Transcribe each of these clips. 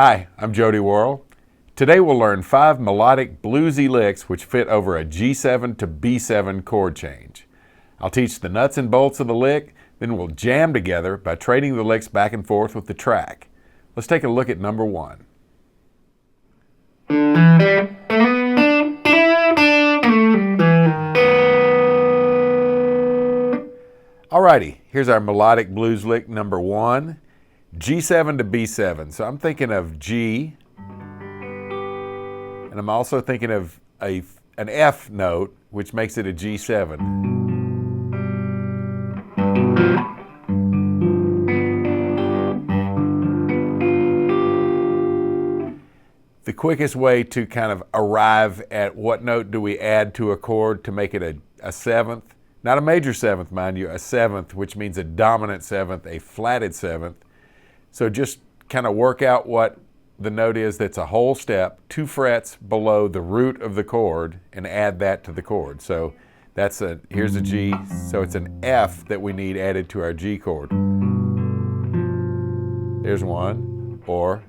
Hi, I'm Jody Worrell. Today we'll learn 5 melodic bluesy licks which fit over a G7 to B7 chord change. I'll teach the nuts and bolts of the lick, then we'll jam together by trading the licks back and forth with the track. Let's take a look at number 1. Alrighty, here's our melodic blues lick number 1. G7 to B7. So I'm thinking of G, and I'm also thinking of an F note, which makes it a G7. The quickest way to kind of arrive at what note do we add to a chord to make it a seventh, not a major seventh, mind you, a seventh, which means a dominant seventh, a flatted seventh. So just kind of work out what the note is that's a whole step, 2 frets below the root of the chord, and add that to the chord. So here's a G, so it's an F that we need added to our G chord. There's one, or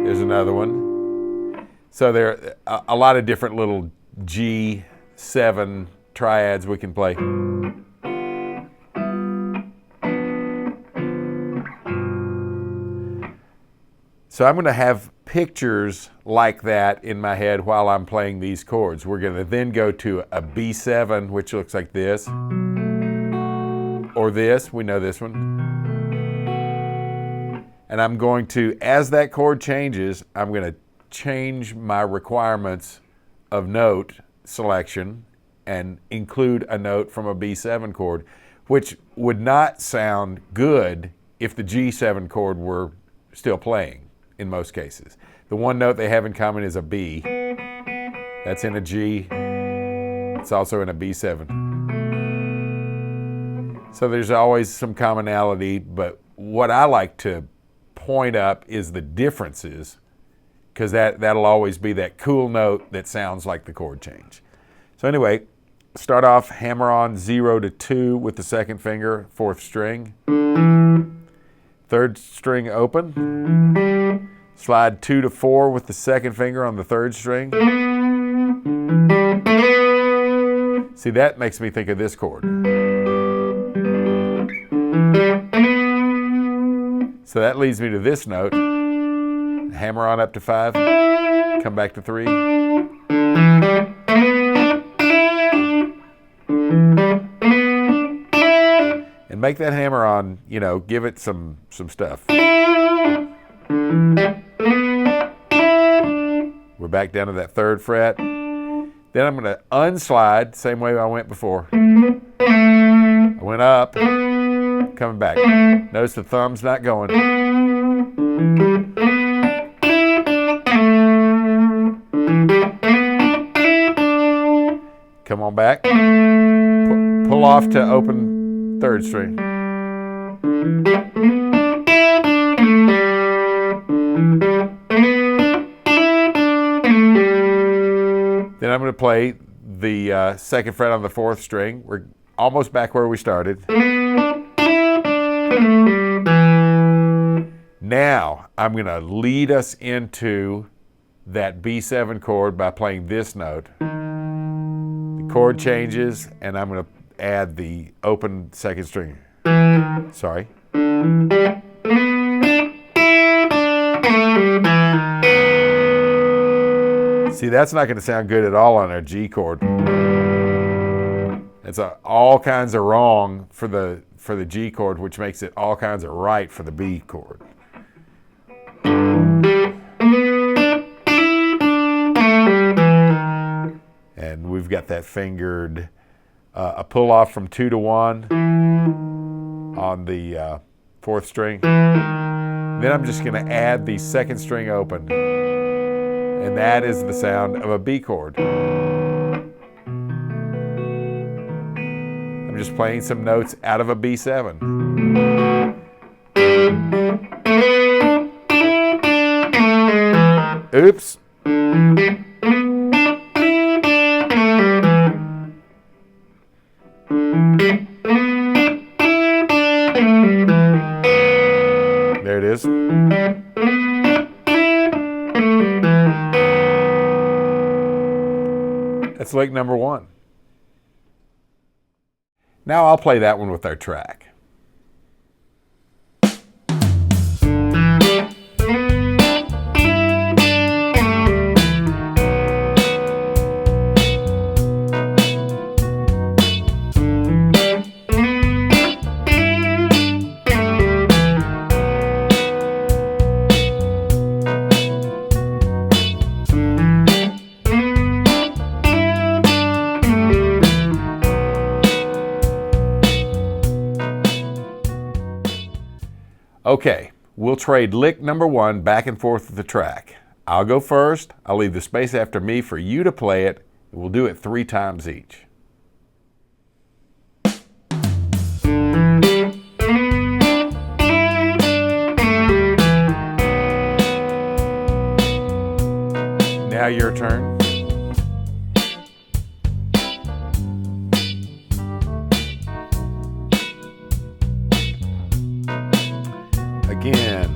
there's another one. So there are a lot of different little G7 triads we can play. So I'm going to have pictures like that in my head while I'm playing these chords. We're going to then go to a B7, which looks like this, or this, we know this one. And I'm going to, as that chord changes, I'm going to change my requirements of note selection and include a note from a B7 chord, which would not sound good if the G7 chord were still playing. In most cases. The one note they have in common is a B. That's in a G. It's also in a B7. So there's always some commonality, but what I like to point up is the differences, because that'll always be that cool note that sounds like the chord change. So anyway, start off, hammer on 0 to 2 with the second finger, 4th string. 3rd string open. Slide 2 to 4 with the second finger on the 3rd string. See, that makes me think of this chord. So that leads me to this note. Hammer on up to 5. Come back to 3. And make that hammer on, give it some stuff. We're back down to that 3rd fret. Then I'm going to unslide, same way I went before. I went up, coming back. Notice the thumb's not going. Come on back. Pull off to open 3rd string. Then I'm going to play the 2nd fret on the 4th string. We're almost back where we started. Now I'm going to lead us into that B7 chord by playing this note. The chord changes, and I'm going to add the open 2nd string. Sorry. See, that's not going to sound good at all on our G chord. It's all kinds of wrong for the G chord, which makes it all kinds of right for the B chord. And we've got that fingered, a pull off from 2 to 1 on the 4th string. Then I'm just going to add the 2nd string open. And that is the sound of a B chord. I'm just playing some notes out of a B7. Oops. That's lick number 1. Now I'll play that one with our track. Okay, we'll trade lick number 1 back and forth with the track. I'll go first, I'll leave the space after me for you to play it, and we'll do it 3 times each. Now your turn. Again.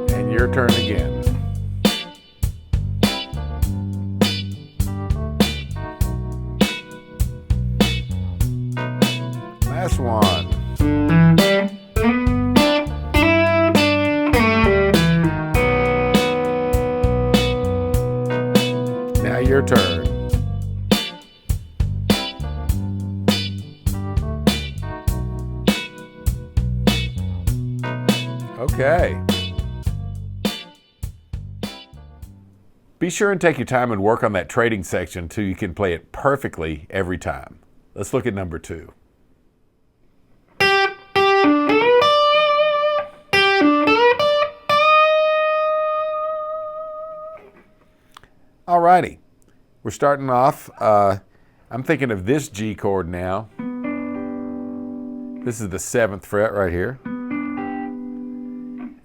And your turn again. Last one. Now your turn. Okay. Be sure and take your time and work on that trading section so you can play it perfectly every time. Let's look at number 2. Alrighty, we're starting off. I'm thinking of this G chord now. This is the 7th fret right here.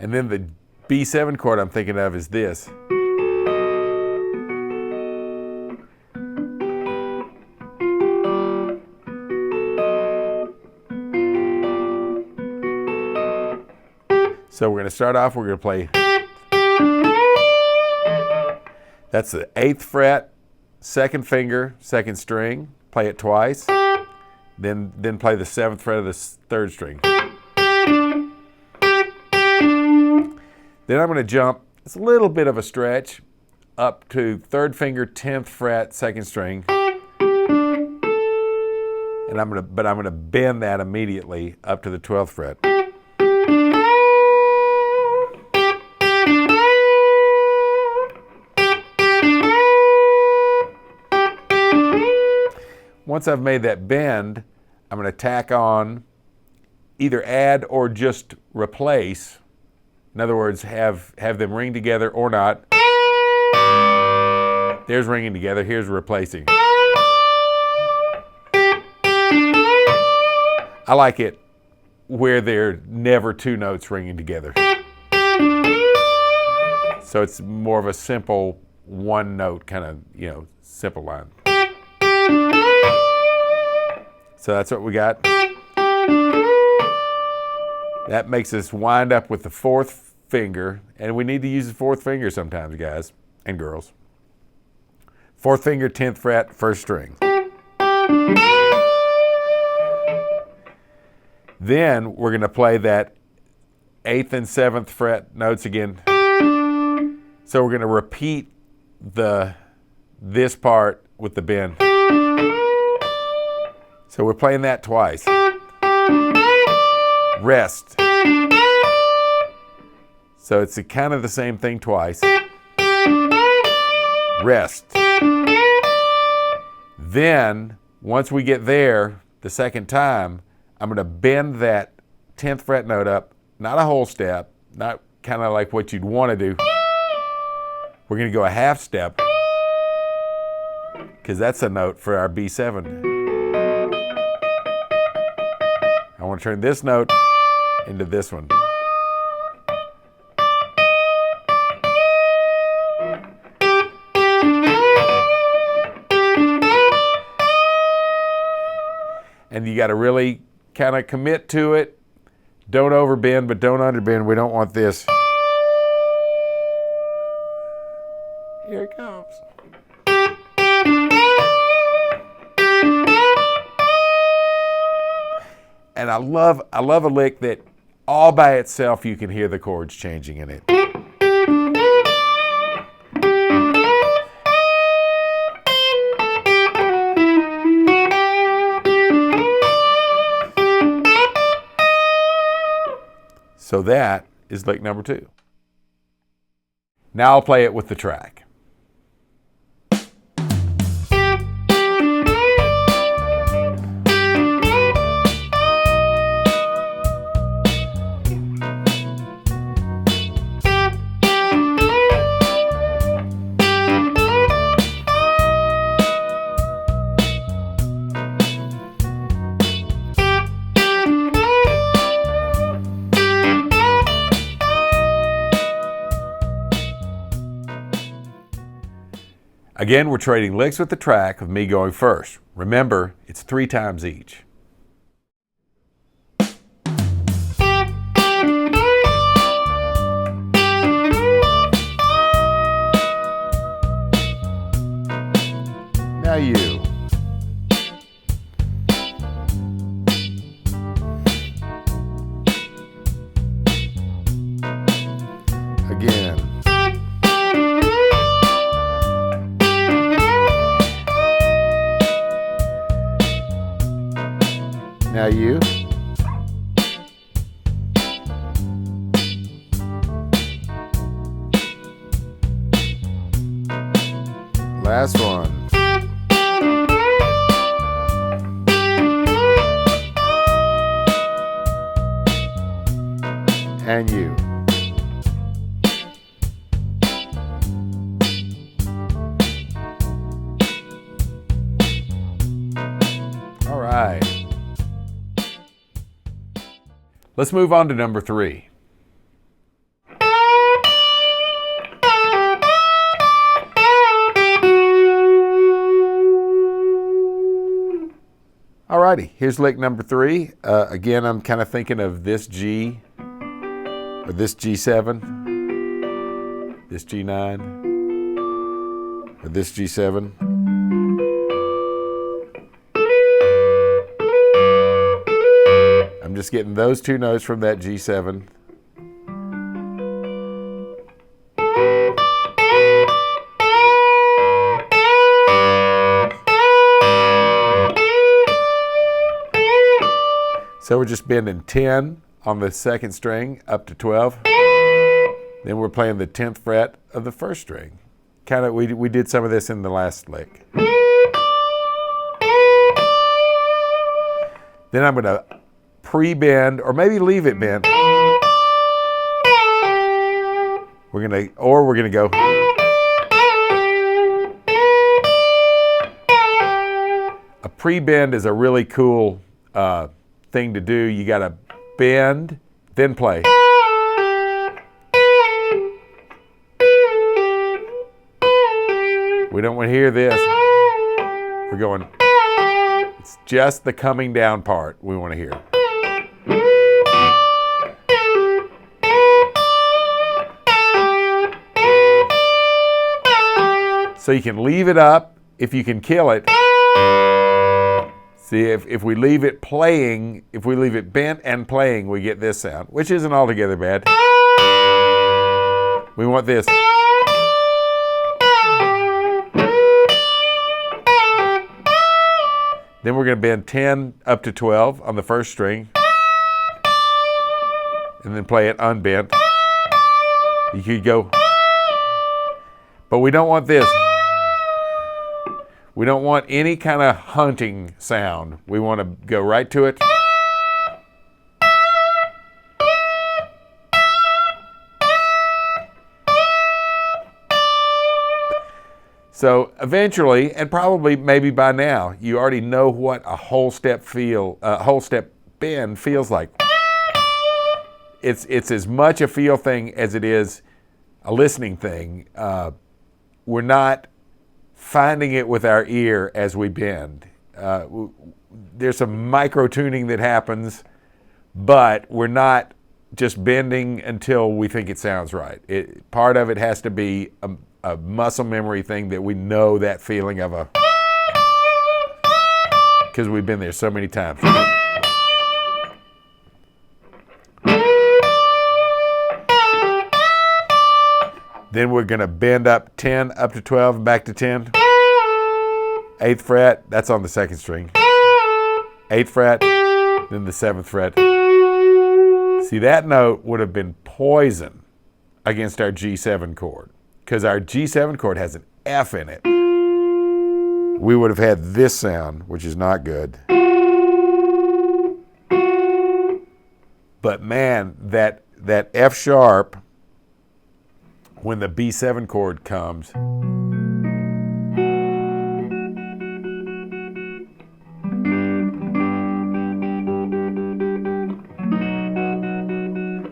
And then the B7 chord I'm thinking of is this. So we're going to start off, we're going to play. That's the 8th fret, 2nd finger, 2nd string. Play it twice. Then play the 7th fret of the 3rd string. Then I'm going to jump, it's a little bit of a stretch, up to 3rd finger, 10th fret, 2nd string. And I'm going to bend that immediately up to the 12th fret. Once I've made that bend, I'm going to tack on, either add or just replace. In other words, have them ring together or not. There's ringing together, here's replacing. I like it where there are never 2 notes ringing together. So it's more of a simple 1 note kind of, simple line. So that's what we got. That makes us wind up with the 4th finger, and we need to use the 4th finger sometimes, guys and girls. 4th finger, 10th fret, 1st string. Then we're going to play that 8th and 7th fret notes again. So we're going to repeat this part with the bend. So we're playing that twice. Rest. So it's kind of the same thing twice. Rest. Then, once we get there, the second time, I'm going to bend that 10th fret note up, not a whole step, not kind of like what you'd want to do. We're going to go a half step, because that's a note for our B7. I want to turn this note into this one. And you got to really kind of commit to it. Don't overbend, but don't underbend. We don't want this. Here it comes. And I love a lick that all by itself you can hear the chords changing in it. So that is lick number 2. Now I'll play it with the track. Again, we're trading licks with the track with me going first. Remember, it's 3 times each. Now you. Again. Now you. Last one. And you. All right. Let's move on to number 3. Alrighty, here's lick number 3. Again, I'm kind of thinking of this G, or this G7, this G9, or this G7. I'm just getting those 2 notes from that G7. So we're just bending 10 on the 2nd string up to 12. Then we're playing the 10th fret of the 1st string. Kind of, we did some of this in the last lick. Then I'm going to pre-bend, or maybe leave it bent. We're gonna go. A pre-bend is a really cool thing to do. You gotta bend, then play. We don't want to hear this. We're going, it's just the coming down part we want to hear. So you can leave it up if you can kill it. See, if we leave it playing, if we leave it bent and playing, we get this sound, which isn't altogether bad. We want this. Then we're going to bend 10 up to 12 on the 1st string, and then play it unbent. You could go, but we don't want this. We don't want any kind of hunting sound. We want to go right to it. So eventually, and probably maybe by now, you already know what a whole step bend feels like. It's as much a feel thing as it is a listening thing. We're not finding it with our ear as we bend. There's some micro tuning that happens, but we're not just bending until we think it sounds right. Part of it has to be a muscle memory thing that we know that feeling of because we've been there so many times. Then we're going to bend up 10, up to 12, and back to 10. 8th fret, that's on the 2nd string. 8th fret, then the 7th fret. See, that note would have been poison against our G7 chord, because our G7 chord has an F in it. We would have had this sound, which is not good. But man, that F sharp, when the B7 chord comes,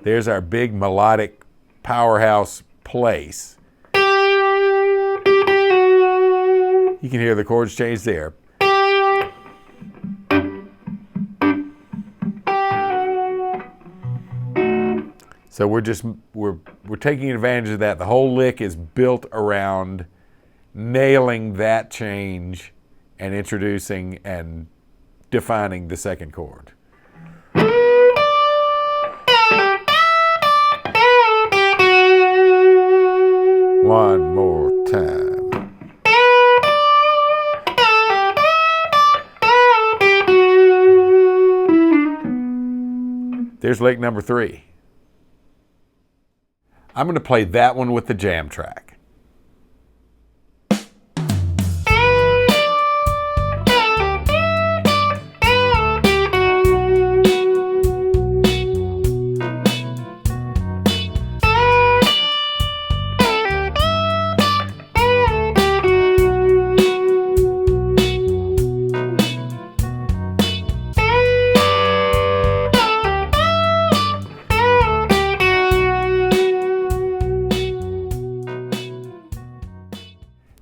there's our big melodic powerhouse place. You can hear the chords change there. So we're taking advantage of that. The whole lick is built around nailing that change and introducing and defining the 2nd chord. One more time. There's lick number 3. I'm going to play that one with the jam track.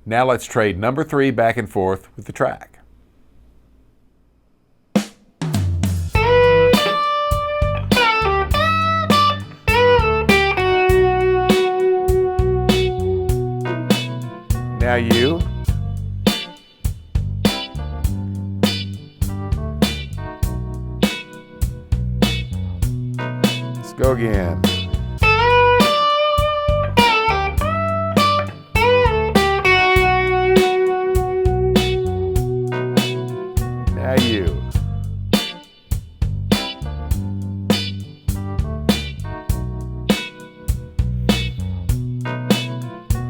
Now let's trade number 3 back and forth with the track. Now you. Let's go again.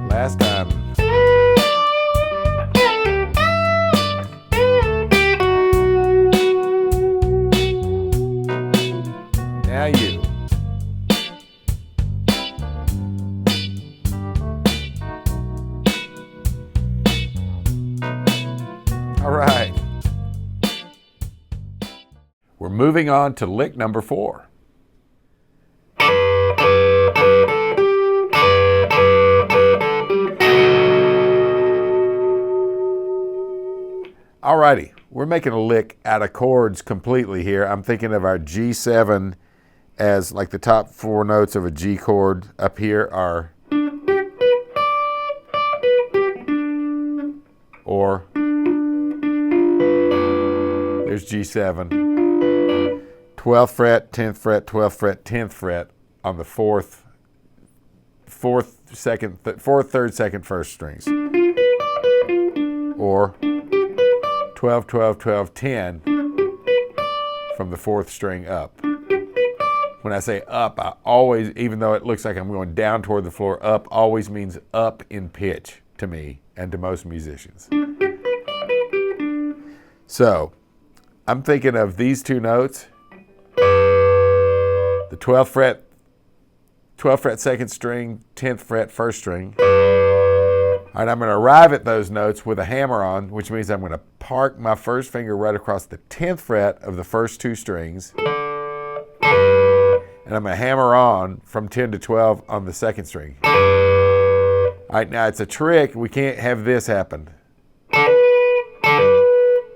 Last time. Now you. All right. We're moving on to lick number 4. Alrighty, we're making a lick out of chords completely here. I'm thinking of our G7 as like the top 4 notes of a G chord. Up here are, or there's G7, 12th fret, 10th fret, 12th fret, 10th fret on the 4th, 3rd, 2nd, 1st strings, or 12, 12, 12, 10 from the 4th string up. When I say up, I always, even though it looks like I'm going down toward the floor, up always means up in pitch to me and to most musicians. So, I'm thinking of these 2 notes, the 12th fret, 2nd string, 10th fret, 1st string. All right, I'm going to arrive at those notes with a hammer on, which means I'm going to park my first finger right across the 10th fret of the first 2 strings. And I'm going to hammer on from 10 to 12 on the 2nd string. All right, now it's a trick. We can't have this happen.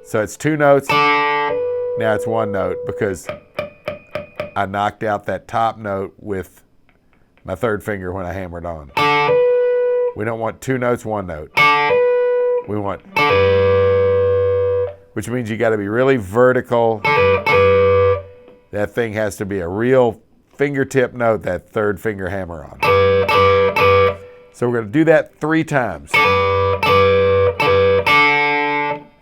So it's 2 notes. Now it's 1 note because I knocked out that top note with my third finger when I hammered on. We don't want two notes, one note. We want, which means you got to be really vertical. That thing has to be a real fingertip note, that third finger hammer on. So we're going to do that 3 times.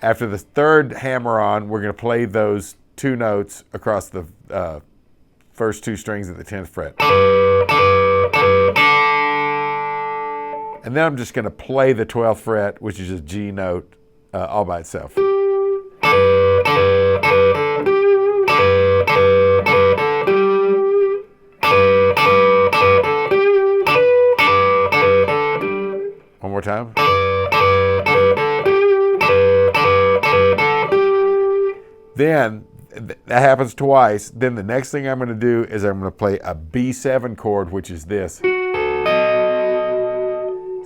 After the third hammer on, we're going to play those 2 notes across the first 2 strings at the 10th fret. And then I'm just going to play the 12th fret, which is a G note all by itself. One more time. Then, that happens twice. Then the next thing I'm going to do is I'm going to play a B7 chord, which is this.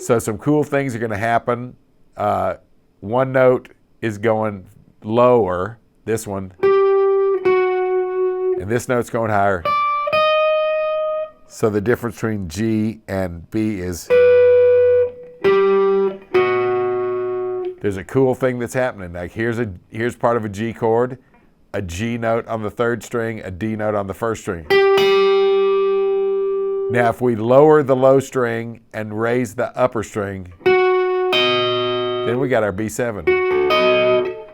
So some cool things are going to happen. One note is going lower, this one, and this note's going higher. So the difference between G and B is, there's a cool thing that's happening. Like here's part of a G chord, a G note on the 3rd string, a D note on the 1st string. Now if we lower the low string and raise the upper string, then we got our B7.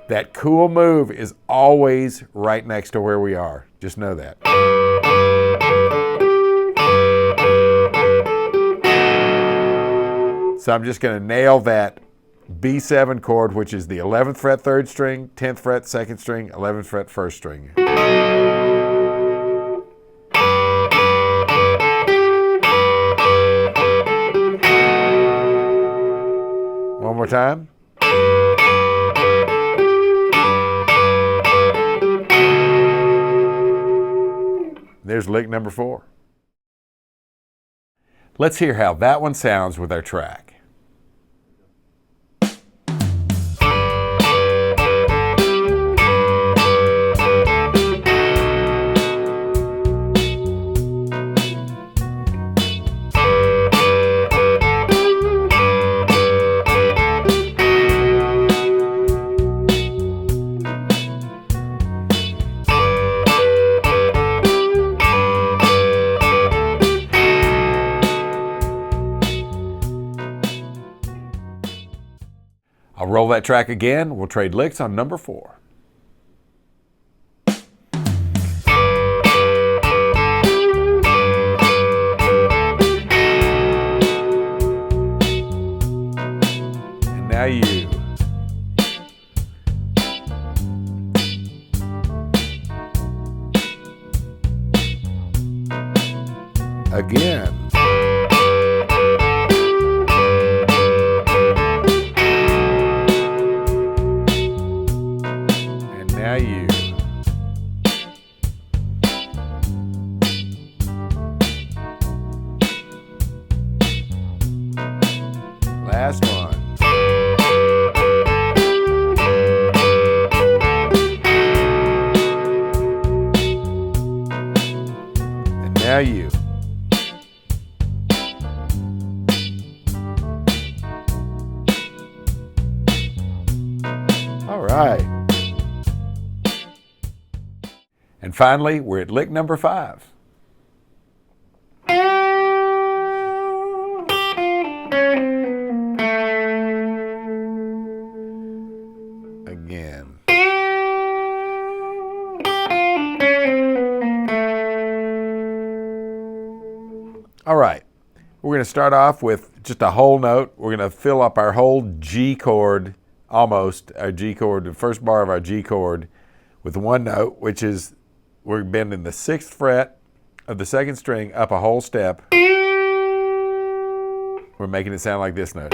That cool move is always right next to where we are. Just know that. So I'm just going to nail that B7 chord, which is the 11th fret 3rd string, 10th fret 2nd string, 11th fret 1st string. One more time. There's lick number 4. Let's hear how that one sounds with our track. I'll roll that track again. We'll trade licks on number 4. And now you. Again. Now you. Last one. And now you. All right. And finally, we're at lick number 5. Again. All right. We're going to start off with just a whole note. We're going to fill up our whole G chord, almost our G chord, the first bar of our G chord, with one note, which is we're bending the 6th fret of the 2nd string up a whole step. We're making it sound like this note.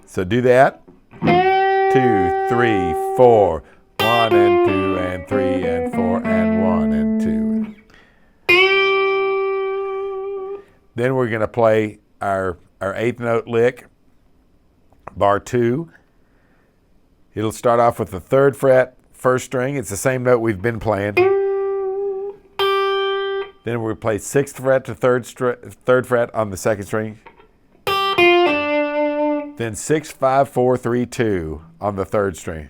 So do that. 2, 3, 4. 1 and 2 and 3 and 4 and 1 and 2. Then we're going to play our 8th note lick, bar 2, It'll start off with the 3rd fret, 1st string. It's the same note we've been playing. Then we play 6th fret to 3rd fret on the 2nd string. Then 6, 5, 4, 3, 2 on the 3rd string.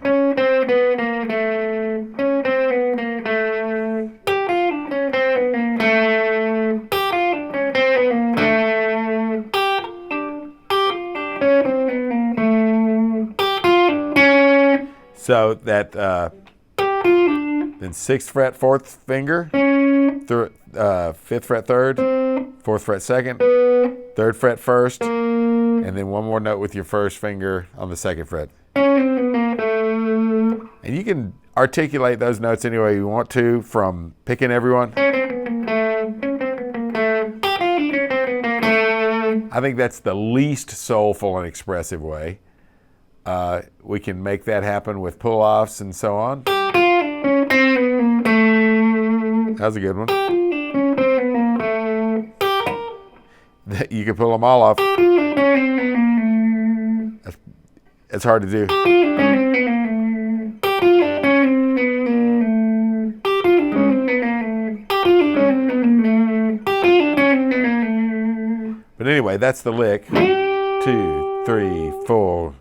So that then 6th fret, 4th finger, 5th fret 3rd, 4th fret 2nd, 3rd fret 1st, and then one more note with your 1st finger on the 2nd fret. And you can articulate those notes any way you want to, from picking everyone. I think that's the least soulful and expressive way. We can make that happen with pull-offs and so on. That was a good one. You can pull them all off. It's hard to do. But anyway, that's the lick. 2, 3, 4.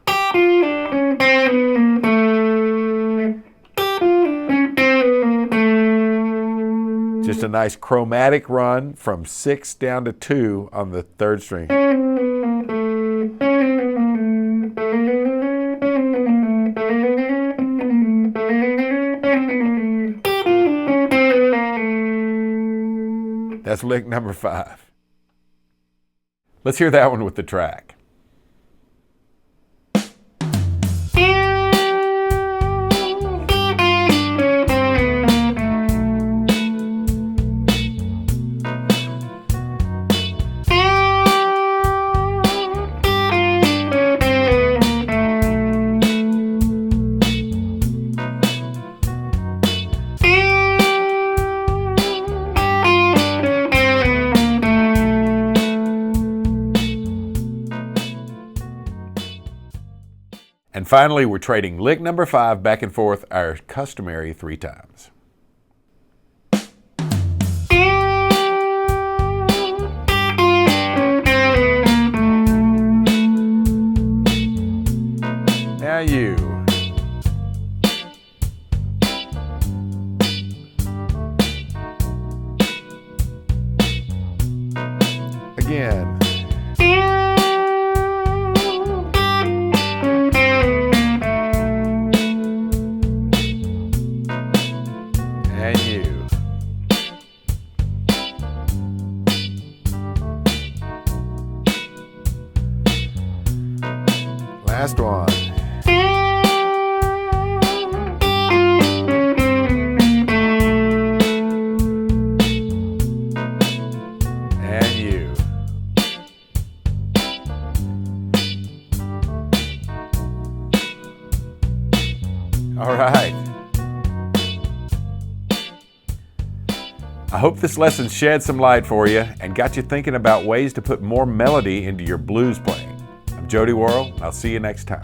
Just a nice chromatic run from 6 down to 2 on the 3rd string. That's lick number 5. Let's hear that one with the track. And finally, we're trading lick number 5 back and forth our customary 3 times. Now you. Again. And you. Last one. And you. All right. I hope this lesson shed some light for you and got you thinking about ways to put more melody into your blues playing. I'm Jody Worrell. I'll see you next time.